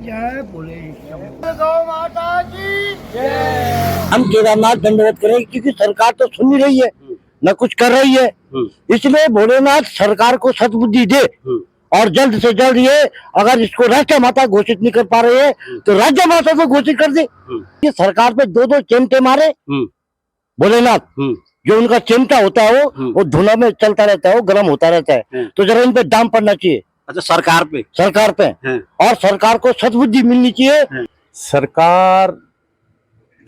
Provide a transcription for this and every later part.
जय बोले गौ माता की जय। हम केदारनाथ दंडवत करेंगे क्योंकि सरकार तो सुन नहीं रही है, न कुछ कर रही है। इसलिए भोलेनाथ सरकार को सद्बुद्धि दे और जल्द से जल्द ये अगर इसको राष्ट्र माता घोषित नहीं कर पा रहे है तो राज्य माता को घोषित कर दे। ये सरकार पे दो चिमटे मारे भोलेनाथ, जो उनका चिमटा होता है वो धुना में चलता रहता है, वो गर्म होता रहता है, तो जरा इन पे दाम पड़ना चाहिए। अच्छा, सरकार पे और सरकार को सद्बुद्धि मिलनी चाहिए। सरकार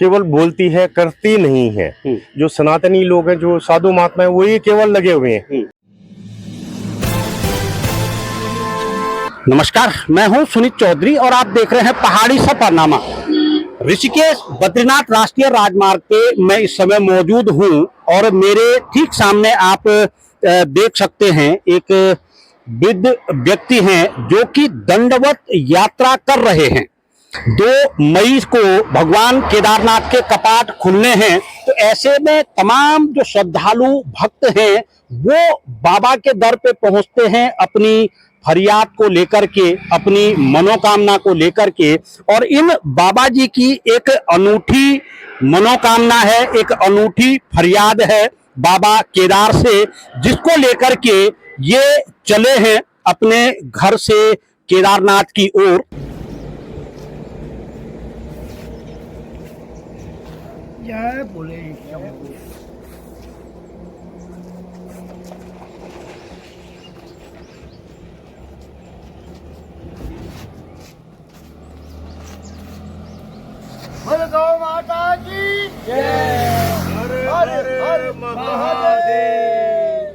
केवल बोलती है, करती नहीं है। जो सनातनी लोग हैं, जो साधु महात्मा हैं, वही केवल लगे हुए हैं। नमस्कार, मैं हूं सुनीत चौधरी और आप देख रहे हैं पहाड़ी सफरनामा। ऋषिकेश बद्रीनाथ राष्ट्रीय राजमार्ग पे मैं इस समय मौजूद हूं और मेरे ठीक सामने आप देख सकते हैं एक वृद्ध व्यक्ति हैं जो कि दंडवत यात्रा कर रहे हैं। 2 मई को भगवान केदारनाथ के कपाट खुलने हैं, तो ऐसे में तमाम जो श्रद्धालु भक्त हैं वो बाबा के दर पे पहुंचते हैं अपनी फरियाद को लेकर के, अपनी मनोकामना को लेकर के। और इन बाबा जी की एक अनूठी मनोकामना है, एक अनूठी फरियाद है बाबा केदार से, जिसको लेकर के ये चले हैं अपने घर से केदारनाथ की ओर। जय बोले गौ माता की जय। हर हर महादेव।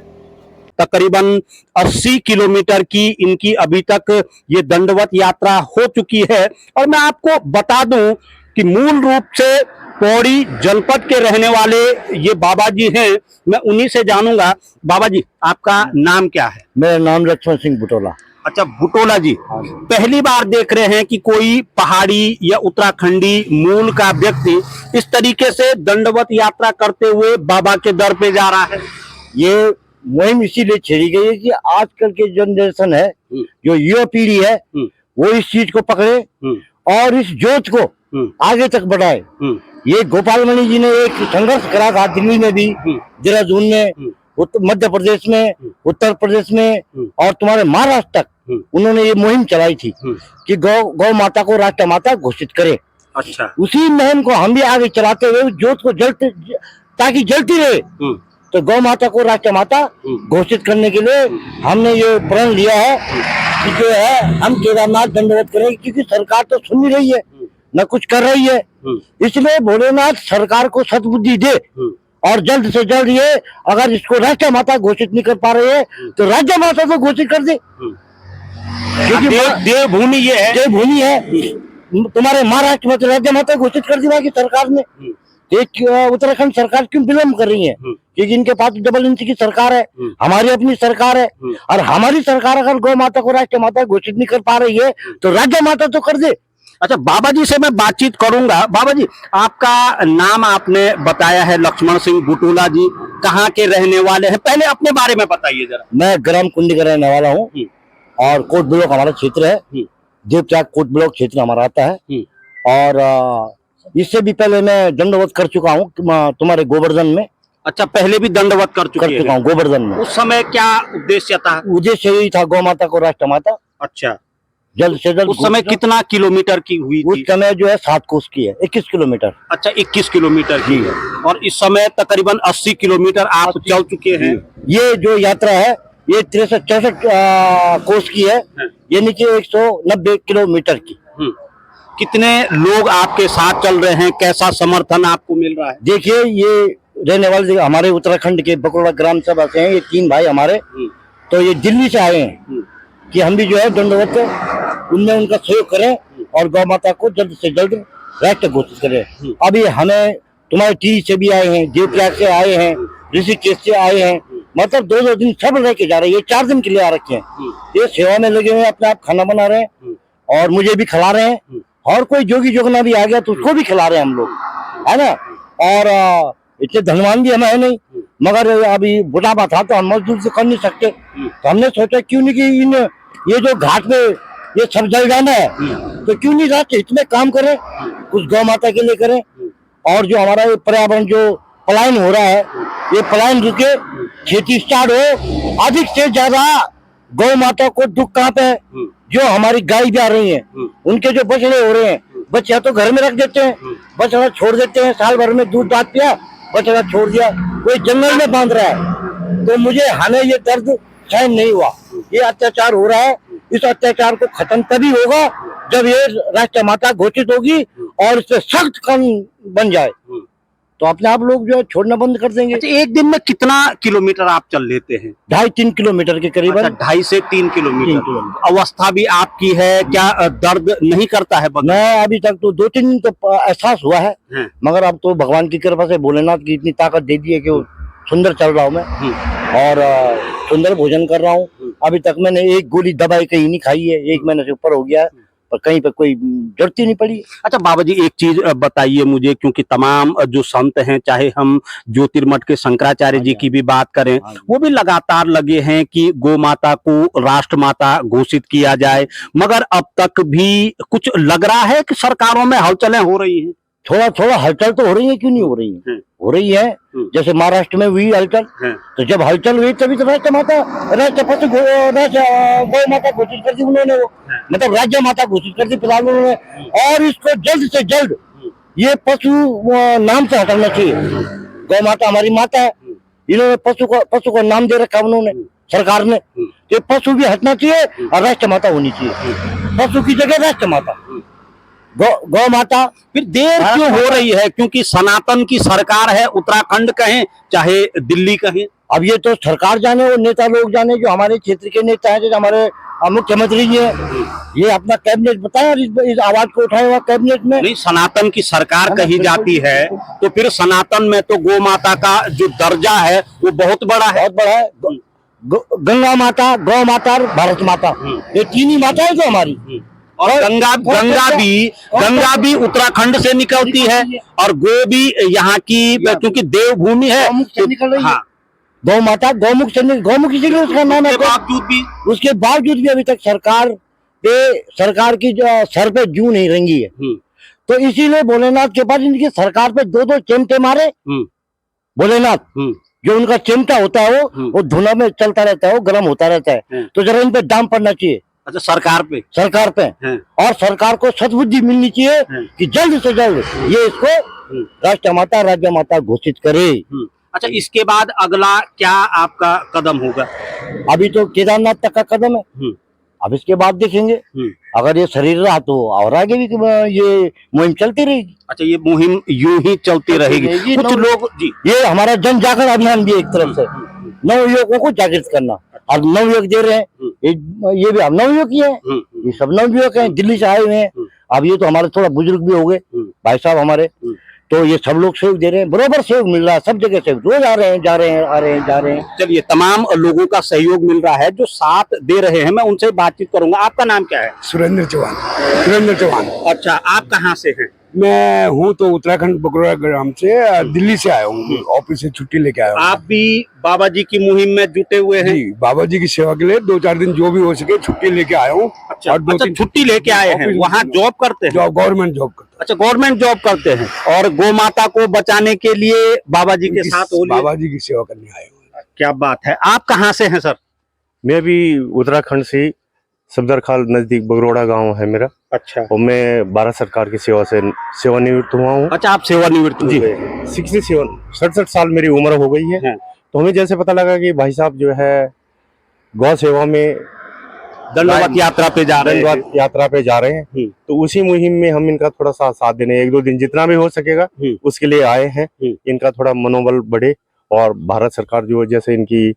तकरीबन 80 किलोमीटर की इनकी अभी तक ये दंडवत यात्रा हो चुकी है। और मैं आपको बता दूं कि मूल रूप से पौड़ी जनपद के रहने वाले ये बाबा जी हैं। मैं उन्हीं से जानूंगा। बाबा जी, आपका नाम क्या है? मेरा नाम लक्ष्मण सिंह बुटोला। अच्छा, बुटोला जी, पहली बार देख रहे हैं कि कोई पहाड़ी या उत्तराखंडी मूल का व्यक्ति इस तरीके से दंडवत यात्रा करते हुए बाबा के दर पे जा रहा है। ये मुहिम इसीलिए छेड़ी गई है कि आजकल के जनरेशन है, जो युवा पीढ़ी है, वो इस चीज को पकड़े और इस जोत को आगे तक बढ़ाए। ये गोपाल मणि जी ने एक संघर्ष करा था, दिल्ली में भी, देहरादून में, मध्य प्रदेश में, उत्तर प्रदेश में और तुम्हारे महाराष्ट्र तक उन्होंने ये मुहिम चलाई थी कि गौ माता को राष्ट्र माता घोषित करे। अच्छा, उसी मुहिम को हम भी आगे चलाते हुए जोत को जलते ताकि जलती रहे, तो गौ माता को राष्ट्र माता घोषित करने के लिए हमने ये प्रण लिया है कि जो है हम केदारनाथ दंडवत करेंगे क्योंकि सरकार तो सुन नहीं रही है, न कुछ कर रही है। इसलिए भोलेनाथ सरकार को सद्बुद्धि दे और जल्द से जल्द ये अगर इसको राष्ट्र माता घोषित नहीं कर पा रहे है तो राज्य माता को घोषित कर दे। क्योंकि देवभूमि ये है, देवभूमि है। तुम्हारे महाराष्ट्र में तो राज्य माता घोषित कर दी बाकी सरकार ने। एक उत्तराखंड सरकार क्यों विलम्ब कर रही है? क्योंकि इनके पास डबल इंच की सरकार है, हमारी अपनी सरकार है। और हमारी सरकार अगर गौ माता को राष्ट्र माता घोषित नहीं कर पा रही है तो राज्य माता तो कर दे। अच्छा, बाबा जी से मैं बातचीत करूंगा। बाबा जी, आपका नाम आपने बताया है लक्ष्मण सिंह बुटोला जी, कहाँ के रहने वाले हैं? पहले अपने बारे में बताइए जरा। मैं ग्राम कुंडी का रहने वाला हूँ और कोट ब्लॉक हमारा क्षेत्र है, देवत्याग कोट ब्लॉक क्षेत्र हमारा आता है। और इससे भी पहले मैं दंडवत कर चुका हूँ तुम्हारे गोवर्धन में। अच्छा, पहले भी दंडवत कर चुका हूँ गोवर्धन में। उस समय क्या उद्देश्य था? उद्देश्य यही था गौ माता को राष्ट्र माता। अच्छा, जल्द से जल्द। उस समय कितना किलोमीटर की हुई थी? उस समय जो है 7 कोस की है, 21 किलोमीटर। अच्छा, 21 किलोमीटर की है। और इस समय तकरीबन 80 किलोमीटर आप चल चुके हैं। ये जो यात्रा है ये 63-64 कोस की है, यानी कि 190 किलोमीटर की। कितने लोग आपके साथ चल रहे हैं? कैसा समर्थन आपको मिल रहा है? देखिए, ये रहने वाले हमारे उत्तराखंड के बकौड़ा ग्राम सभा से हैं, ये 3 भाई हमारे। तो ये दिल्ली से आए हैं कि हम भी जो है दंडवत उनमें उनका सहयोग करें और गौ माता को जल्द से जल्द राष्ट्र घोषित करें। अभी हमें तुम्हारे टीवी से भी आए हैं, देवप्रयाग से आए हैं, ऋषिकेश से आए हैं, मतलब 2-2 दिन सब रह के जा रहे हैं। ये 4 दिन के लिए आ रखे हैं। ये सेवा में लगे हुए हैं, अपने आप खाना बना रहे हैं और मुझे भी खिला रहे हैं। और कोई जोगी जोगना भी आ गया तो उसको भी खिला रहे हैं हम लोग, है ना। और इतने धनवान भी हम है नहीं, मगर अभी बुढ़ापा था तो हम मजदूर से कर नहीं सकते, तो हमने सोचा क्यों नहीं कि इन ये जो घाट पे ये सब जल जाना है, तो क्यों नहीं राष्ट्र हित में काम करें, कुछ गौ माता के लिए करें। और जो हमारा ये पर्यावरण जो पलायन हो रहा है, ये पलायन रुके, खेती स्टार्ट हो, अधिक से ज्यादा गौ माता को दुख कहाँ पे है, जो हमारी गाय भी आ रही है, उनके जो बछड़े हो रहे हैं, बच्चा तो घर में रख देते हैं, बछड़ा छोड़ देते हैं, साल भर में दूध दाद पिया, बछड़ा छोड़ दिया, कोई जंगल में बांध रहा है। तो मुझे हमें ये दर्द सहन नहीं हुआ, ये अत्याचार हो रहा है, इस अत्याचार को खत्म तभी होगा जब ये राष्ट्र माता घोषित होगी और इस पे सख्त कानून बन जाए, तो अपने आप लोग जो है छोड़ना बंद कर देंगे। अच्छा, एक दिन में कितना किलोमीटर आप चल लेते हैं? 2.5-3 किलोमीटर के करीबन। अच्छा, 2.5 से 3 किलोमीटर। अवस्था भी आपकी है, क्या दर्द नहीं करता है? मैं अभी तक तो 2-3 दिन तो एहसास हुआ है, मगर अब तो भगवान की कृपा से भोलेनाथ की इतनी ताकत दे दी है कि सुंदर चल रहा हूँ मैं, और सुंदर भोजन कर रहा हूँ। अभी तक मैंने एक गोली दवाई कहीं नहीं खाई है, 1 महीने से ऊपर हो गया है, पर कहीं पे कोई जरूरत ही नहीं पड़ी। अच्छा बाबा जी, एक चीज बताइए मुझे, क्योंकि तमाम जो संत हैं, चाहे हम ज्योतिर्मठ के शंकराचार्य जी की भी बात करें, वो भी लगातार लगे हैं कि गौ माता को राष्ट्र माता घोषित किया जाए, मगर अब तक भी कुछ लग रहा है कि सरकारों में हलचलें हो रही हैं। थोड़ा थोड़ा हलचल तो हो रही है, क्यों नहीं हो रही है, हो रही है। जैसे महाराष्ट्र में हुई हलचल, तो जब हलचल हुई तभी तो राष्ट्र माता, गौ माता घोषित कर दी उन्होंने, वो मतलब राज्य माता घोषित कर दी फिलहाल उन्होंने। और इसको जल्द से जल्द ये पशु नाम से हटाना चाहिए। गौ माता हमारी माता है, इन्होंने पशु को नाम दे रखा उन्होंने, सरकार ने। ये पशु भी हटना चाहिए और राष्ट्र माता होनी चाहिए, पशु की जगह राष्ट्र माता, गौ माता। फिर देर क्यों हो रही है? क्योंकि सनातन की सरकार है, उत्तराखंड कहें चाहे दिल्ली कहें। अब ये तो सरकार जाने, वो नेता लोग जाने, जो हमारे क्षेत्र के नेता हैं, जैसे हमारे मुख्यमंत्री जी है, ये अपना कैबिनेट बताया, इस आवाज को उठाया हुआ कैबिनेट में। नहीं, सनातन की सरकार कही जाती है, तो फिर सनातन में तो गौ माता का जो दर्जा है वो बहुत बड़ा है, बहुत बड़ा है। गंगा माता, गौ माता और भारत माता, ये 3 ही माता है जो हमारी। और गंगा भी उत्तराखंड से निकलती है, और गो भी यहाँ की, क्योंकि देवभूमि है, हाँ। गौ माता गौमुख से, गौमुख इसीलिए उसका नाम है। उसके बावजूद भी अभी तक सरकार की जो सर पे जूं नहीं रंगी है, तो इसीलिए भोलेनाथ के पास इनकी सरकार पे 2-2 चिमटे मारे। भोलेनाथ जो उनका चिमटा होता है वो धुना में चलता रहता है, वो गर्म होता रहता है, तो जरा इन पे दाम पड़ना चाहिए। अच्छा, सरकार पे और सरकार को सद्बुद्धि मिलनी चाहिए कि जल्द से जल्द ये इसको राष्ट्र माता, राज्य माता घोषित करे। अच्छा, इसके बाद अगला क्या आपका कदम होगा? अभी तो केदारनाथ तक का कदम है, अब इसके बाद देखेंगे, अगर ये शरीर रहा तो और आगे भी ये मुहिम चलती रहेगी। अच्छा, ये मुहिम यूं ही चलती रहेगी। कुछ लोग जी, ये हमारा जन जागरण अभियान भी एक तरफ से नवयुवकों को जागृत करना, और नवयुवक दे रहे हैं, ये भी हम नवयुवक ही हैं, ये सब नवयुवक हैं, दिल्ली से आए हुए हैं। अब ये तो हमारे थोड़ा बुजुर्ग भी हो गए भाई साहब हमारे, तो ये सब लोग सहयोग दे रहे हैं, बराबर सहयोग मिल रहा है, सब जगह से रोज आ रहे हैं, जा रहे हैं, आ रहे हैं, जा रहे हैं। चलिए, तमाम लोगों का सहयोग मिल रहा है जो साथ दे रहे हैं, मैं उनसे बातचीत करूंगा। आपका नाम क्या है? सुरेंद्र चौहान। अच्छा, आप कहाँ से हैं? मैं हूँ तो उत्तराखंड बकरोड़ा ग्राम से, दिल्ली से आया हूँ, ऑफिस से छुट्टी लेके आया हूँ। आप भी बाबा जी की मुहिम में जुटे हुए हैं? जी, बाबा जी की सेवा के लिए 2-4 दिन जो भी हो सके छुट्टी लेके आया हूँ। अच्छा, छुट्टी लेके आए हैं, वहाँ जॉब करते हैं? गवर्नमेंट जॉब करते हैं। अच्छा, गवर्नमेंट जॉब करते हैं, और गौ माता को बचाने के लिए बाबा जी के साथ बाबा जी की सेवा करने आए हूँ। क्या बात है। आप कहाँ से हैं सर? मैं भी उत्तराखंड से, सफदरखाल नजदीक बगरोड़ा गांव है मेरा। अच्छा, और मैं भारत सरकार की सेवा से सेवानिवृत्त हुआ हूँ। अच्छा, आप सेवानिवृत्त जी, हुए? 67 साल मेरी उम्र हो गई है। तो हमें जैसे पता लगा कि भाई साहब जो है गौ सेवा में दंडवत यात्रा पे जा रहे हैं, तो उसी मुहिम में हम इनका थोड़ा सा साथ देने 1-2 दिन जितना भी हो सकेगा उसके लिए आए हैं। इनका थोड़ा मनोबल बढ़े, और भारत सरकार जो जैसे इनकी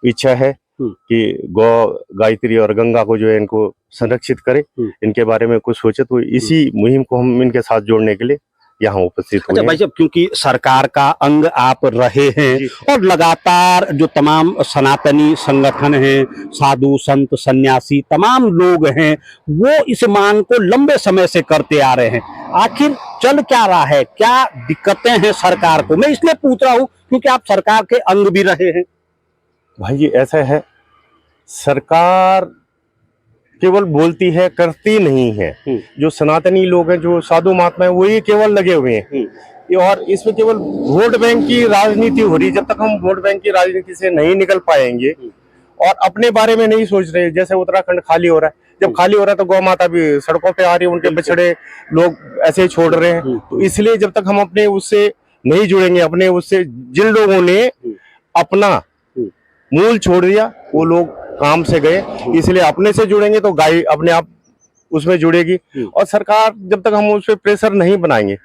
इच्छा है कि गौ, गायत्री और गंगा को जो है इनको संरक्षित करे, इनके बारे में कुछ सोचे, तो इसी मुहिम को हम इनके साथ जोड़ने के लिए यहाँ उपस्थित हुए। अच्छा भाई साहब, क्योंकि सरकार का अंग आप रहे हैं, और लगातार जो तमाम सनातनी संगठन हैं, साधु संत सन्यासी तमाम लोग हैं, वो इस मांग को लंबे समय से करते आ रहे हैं। आखिर चल क्या रहा है, क्या दिक्कतें हैं सरकार को? मैं इसलिए पूछ रहा हूँ क्योंकि आप सरकार के अंग भी रहे हैं। भाई जी, ऐसा है, सरकार केवल बोलती है, करती नहीं है। जो सनातनी लोग हैं, जो साधु महात्मा हैं, वही केवल लगे हुए हैं। और इसमें केवल वोट बैंक की राजनीति हो रही है। जब तक हम वोट बैंक की राजनीति से नहीं निकल पाएंगे और अपने बारे में नहीं सोच रहे, जैसे उत्तराखंड खाली हो रहा है, जब खाली हो रहा है तो गौ माता भी सड़कों पे आ रही है, उनके बछड़े लोग ऐसे ही छोड़ रहे हैं। तो इसलिए जब तक हम अपने उससे नहीं जुड़ेंगे, अपने उससे, जिन लोगों ने अपना मूल छोड़ दिया वो लोग काम से गए, इसलिए अपने से जुड़ेंगे तो गाय अपने आप उसमें जुड़ेगी। और सरकार जब तक हम उस पर प्रेशर नहीं बनाएंगे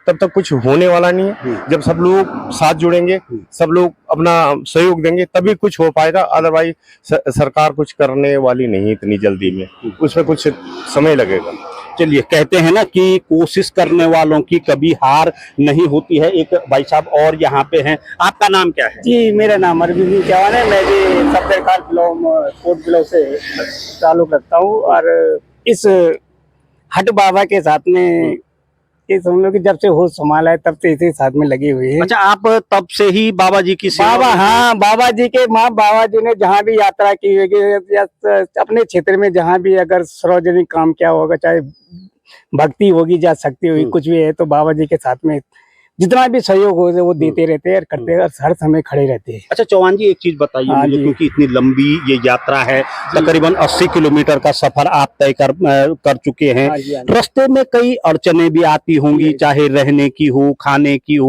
तब तक कुछ होने वाला नहीं है। जब सब लोग साथ जुड़ेंगे, सब लोग अपना सहयोग देंगे, तभी कुछ हो पाएगा। अदरवाइज सरकार कुछ करने वाली नहीं इतनी जल्दी में, उसमें कुछ समय लगेगा। चलिए, कहते हैं ना कि कोशिश करने वालों की कभी हार नहीं होती है। एक भाई साहब और यहाँ पे हैं, आपका नाम क्या है? जी, मेरा नाम अरविंद सिंह चौहान है। मैं भी सफदरखाल कोट ब्लॉक से ताल्लुक रखता हूँ और इस हट बाबा के साथ में ये समझ लो कि जब से होश संभाला है तब से इसी साथ में लगी हुई है। अच्छा, आप तब से ही बाबा जी की सेवा? बाबा, हाँ, बाबा जी के बाबा जी ने जहाँ भी यात्रा की होगी या अपने क्षेत्र में जहाँ भी अगर सार्वजनिक काम किया होगा, चाहे भक्ति होगी या शक्ति होगी, कुछ भी है, तो बाबा जी के साथ में जितना भी सहयोग हो वो देते रहते हैं और करते हैं और हर समय खड़े रहते हैं। अच्छा चौहान जी, एक चीज बताइए मुझे, क्योंकि इतनी लंबी ये यात्रा है, तकरीबन 80 किलोमीटर का सफर आप तय कर चुके हैं। रास्ते में कई अड़चने भी आती होंगी, चाहे रहने की हो, खाने की हो,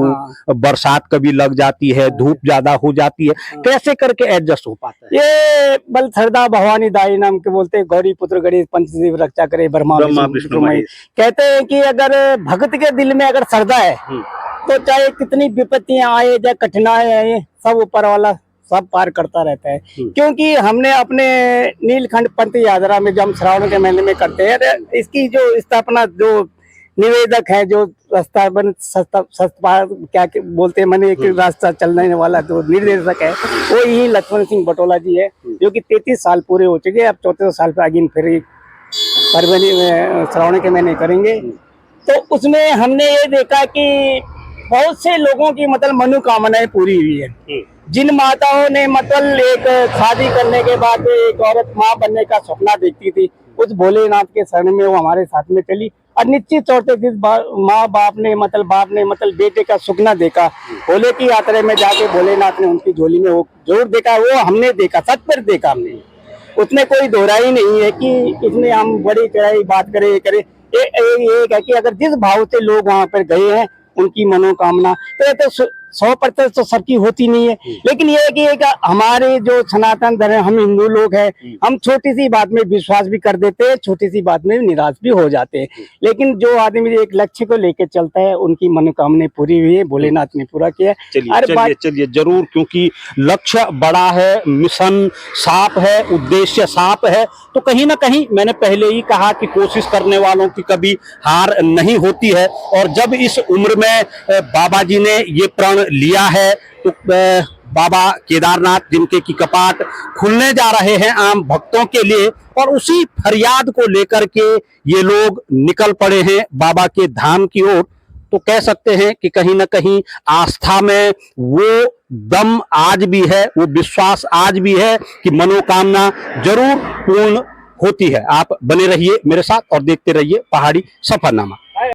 बरसात कभी लग जाती है, धूप ज्यादा हो जाती है, कैसे करके एडजस्ट हो पाता है? ये बल सरदा भवानी दाई नाम के बोलते हैं, गौरी पुत्र गणेश पंचदेव रक्षा करे ब्रह्मा विष्णु महेश। कहते हैं कि अगर भक्त के दिल में अगर श्रद्धा है तो चाहे कितनी विपत्तियां आए, चाहे कठिनाई आए, सब ऊपर वाला सब पार करता रहता है। क्योंकि हमने अपने नीलकंठ पंथ यात्रा में, जो हम श्रावण के महीने में करते हैं, इसकी जो स्थापना, जो निवेदक है, जो रास्ता क्या बोलते हैं, मैंने एक रास्ता चलने वाला जो निर्देशक है, वो यही लक्ष्मण सिंह बटोला जी है, जो कि 33 साल पूरे हो चुके हैं। अब 34 साल पे आगे फिर फरवरी में श्रावण के महीने करेंगे। तो उसमें हमने ये देखा कि बहुत से लोगों की मतलब मनोकामनाएं पूरी हुई है। जिन माताओं ने मतलब एक शादी करने के बाद एक औरत माँ बनने का सपना देखती थी, उस भोलेनाथ के शरण में वो हमारे साथ में चली। और निश्चित तौर पे जिस माँ बाप ने मतलब बेटे का सुपना देखा, भोले की यात्रा में जाके भोलेनाथ ने उनकी झोली में वो जोर देखा, वो हमने देखा, सच पर देखा हमने। उसमें कोई दोहराई नहीं है कि इसमें हम बड़ी चढ़ाई बात करें, ये करें। एक है कि अगर जिस भाव से लोग वहां पर गए हैं, उनकी मनोकामना तो 100% तो सबकी होती नहीं है, लेकिन ये है कि एक हमारे जो सनातन धर्म, हम हिंदू लोग हैं, हम छोटी सी बात में विश्वास भी कर देते हैं, छोटी सी बात में निराश भी हो जाते हैं। लेकिन जो आदमी एक लक्ष्य को लेकर चलता है, उनकी मनोकामना पूरी हुई है, भोलेनाथ ने पूरा किया। चलिए जरूर, क्योंकि लक्ष्य बड़ा है, मिशन साफ है, उद्देश्य साफ है, तो कहीं ना कहीं मैंने पहले ही कहा कि कोशिश करने वालों की कभी हार नहीं होती है। और जब इस उम्र में बाबा जी ने ये प्रण लिया है, तो बाबा केदारनाथ, जिनके की कपाट खुलने जा रहे हैं आम भक्तों के लिए, और उसी फरियाद को लेकर के ये लोग निकल पड़े हैं बाबा के धाम की ओर, तो कह सकते हैं कि कहीं ना कहीं आस्था में वो दम आज भी है, वो विश्वास आज भी है कि मनोकामना जरूर पूर्ण होती है। आप बने रहिए मेरे साथ और देखते रहिए पहाड़ी सफरनामा।